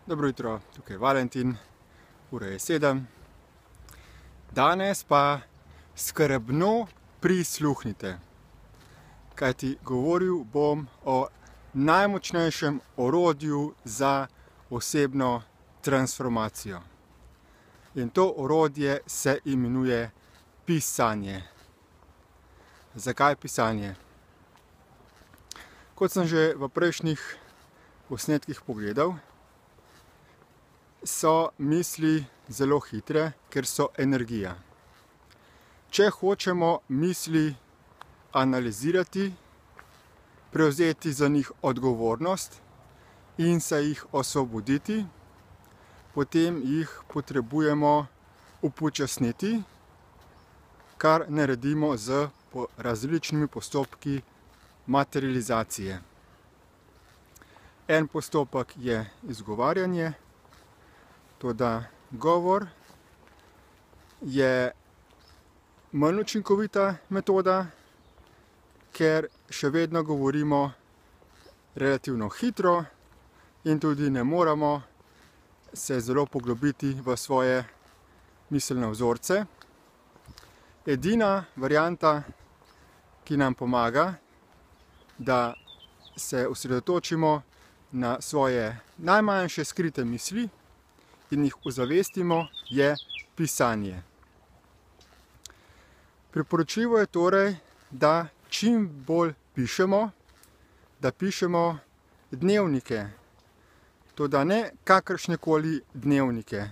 Dobro jutro, tukaj je Valentin, ura je 7. Danes pa skrbno prisluhnite, kajti govoril bom o najmočnejšem orodju za osebno transformacijo. In to orodje se imenuje pisanje. Zakaj pisanje? Kot sem že v prejšnjih posnetkih pogledal, so misli zelo hitre, ker so energija. Če hočemo misli analizirati, prevzeti za njih odgovornost in se jih osvoboditi, potem jih potrebujemo upočasniti, kar naredimo z različnimi postopki materializacije. En postopek je izgovarjanje, toda govor je manj učinkovita metoda, ker še vedno govorimo relativno hitro in tudi ne moramo se zelo poglobiti v svoje miselne vzorce. Edina varianta, ki nam pomaga, da se osredotočimo na svoje najmanjše skrite misli in jih ozavestimo, je pisanje. Priporočljivo je torej, da čim bolj pišemo, da pišemo dnevnike, toda ne kakršnekoli dnevnike.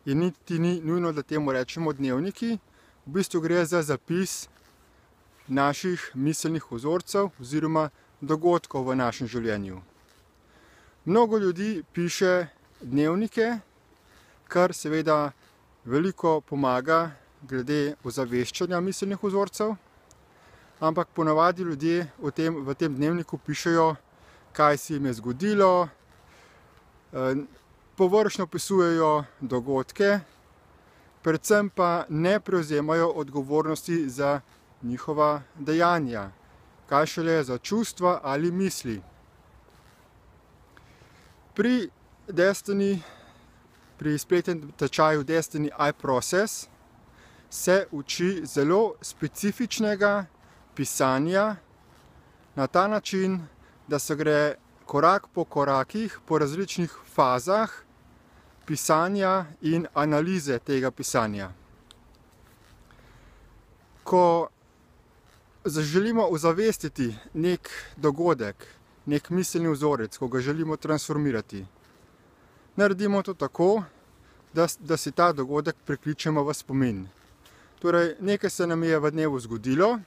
In niti ni nujno, da temu rečemo dnevniki, v bistvu gre za zapis naših miselnih vzorcev oziroma dogodkov v našem življenju. Mnogo ljudi piše dnevnike, kar seveda veliko pomaga glede ozaveščanja miselnih vzorcev, ampak ponavadi ljudje v tem dnevniku pišejo, kaj se jim je zgodilo, površno opisujejo dogodke, predvsem pa ne prevzemajo odgovornosti za njihova dejanja, kaj šele za čustva ali misli. Pri spletnem tečaju Destiny iProcess se uči zelo specifičnega pisanja na ta način, da se gre korak po korakih, po različnih fazah pisanja in analize tega pisanja. Ko želimo ozavestiti nek dogodek, nek miselni vzorec, ko ga želimo transformirati, naredimo to tako, da si ta dogodek prikličemo v spomin. Torej, nekaj se nam je v dnevu zgodilo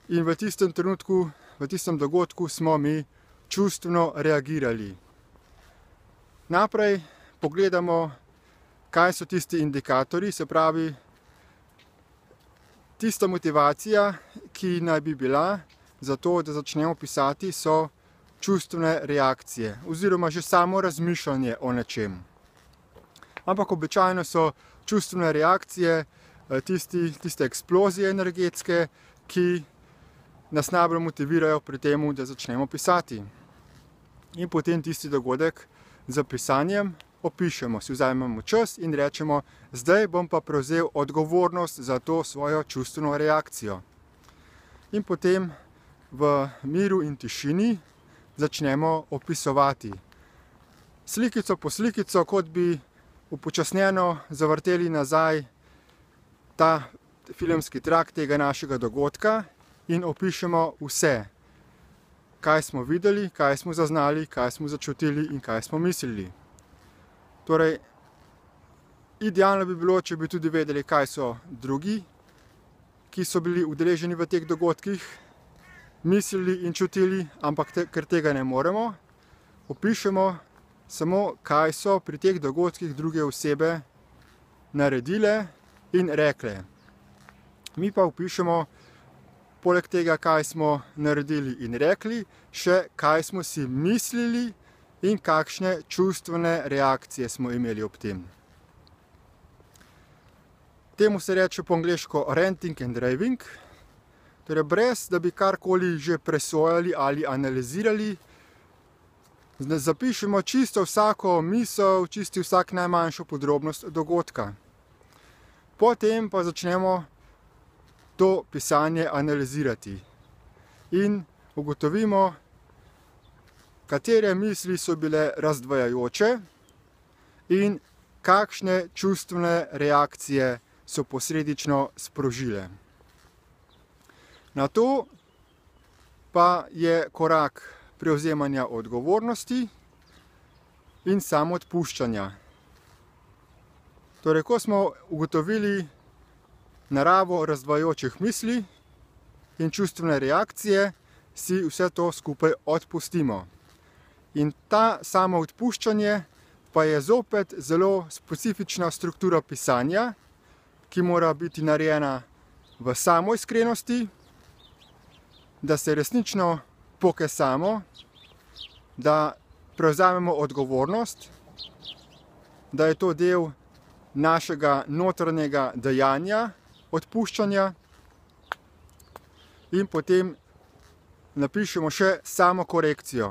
in v tistem trenutku, v tistem dogodku smo mi čustveno reagirali. Naprej pogledamo, kaj so tisti indikatorji, se pravi, tista motivacija, ki naj bi bila za to, da začnemo pisati, so čustvene reakcije oziroma že samo razmišljanje o nečem. Ampak običajno so čustvene reakcije tiste eksplozije energetske, ki nas najbolj motivirajo pri tem, da začnemo pisati. In potem tisti dogodek z pisanjem opišemo, si vzamemo čas in rečemo, zdaj bom pa prevzel odgovornost za to svojo čustveno reakcijo. In potem v miru in tišini začnemo opisovati. Slikico po slikico, kot bi upočasnjeno zavrteli nazaj ta filmski trak tega našega dogodka in opišemo vse, kaj smo videli, kaj smo zaznali, kaj smo začutili in kaj smo mislili. Torej, idealno bi bilo, če bi tudi vedeli, kaj so drugi, ki so bili udeleženi v teh dogodkih, mislili in čutili, ampak ker tega ne moremo, opišemo samo, kaj so pri teh dogodkih druge osebe naredile in rekle. Mi pa opišemo, poleg tega, kaj smo naredili in rekli, še kaj smo si mislili in kakšne čustvene reakcije smo imeli ob tem. Temu se reče po angleško ranting and raving, torej brez da bi karkoli že presojali ali analizirali, Zapišemo čisto vsako misel, čisto vsak najmanjšo podrobnost dogodka. Potem pa začnemo to pisanje analizirati in ugotovimo, katere misli so bile razdvajajoče in kakšne čustvene reakcije so posledično sprožile. Nato pa je korak prevzemanja odgovornosti in samoodpuščanja. Torej, ko smo ugotovili naravo razdvajajočih misli in čustvene reakcije, si vse to skupaj odpustimo. In ta samoodpuščanje pa je zopet zelo specifična struktura pisanja, ki mora biti narejena v samoiskrenosti, da se resnično pokesamo, da prevzamemo odgovornost, da je to del našega notranjega dejanja, odpuščanja, in potem napišemo še samokorekcijo.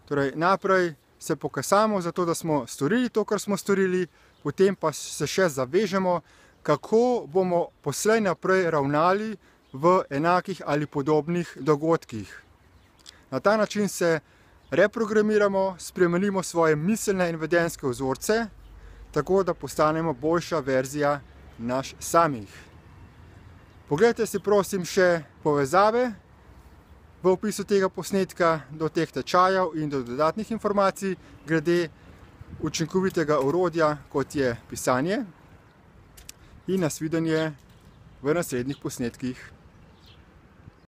Torej, najprej se pokasamo za to, da smo storili to, kar smo storili, potem pa se še zavežemo, kako bomo poslej naprej ravnali v enakih ali podobnih dogodkih. Na ta način se reprogramiramo, spremenimo svoje miselne in vedenjske vzorce, tako da postanemo boljša verzija nas samih. Poglejte si prosim še povezave v opisu tega posnetka do teh tečajev in do dodatnih informacij glede učinkovitega orodja, kot je pisanje. In nasvidenje v naslednjih posnetkih.